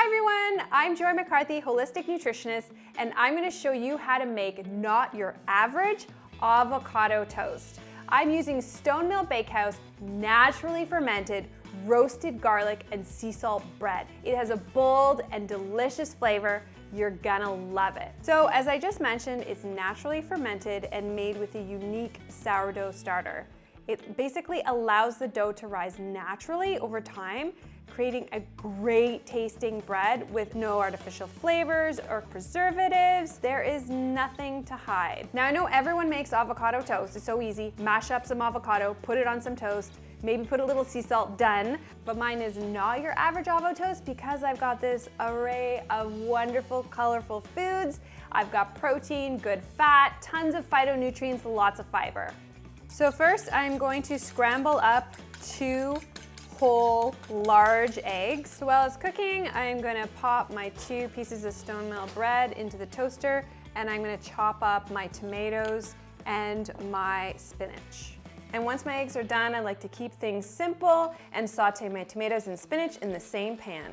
Hi everyone, I'm Joy McCarthy, holistic nutritionist, and I'm going to show you how to make not your average avocado toast. I'm using Stonemill Bakehouse naturally fermented roasted garlic and sea salt bread. It has a bold and delicious flavor. You're gonna love it. So as I just mentioned, it's naturally fermented and made with a unique sourdough starter. It basically allows the dough to rise naturally over time, creating a great tasting bread with no artificial flavors or preservatives. There is nothing to hide. Now I know everyone makes avocado toast. It's so easy. Mash up some avocado, put it on some toast, maybe put a little sea salt, done. But mine is not your average avocado toast because I've got this array of wonderful, colorful foods. I've got protein, good fat, tons of phytonutrients, lots of fiber. So first I'm going to scramble up 2 whole large eggs. So while it's cooking, I'm gonna pop my 2 pieces of Stonemill bread into the toaster, and I'm gonna chop up my tomatoes and my spinach. And once my eggs are done, I like to keep things simple and saute my tomatoes and spinach in the same pan.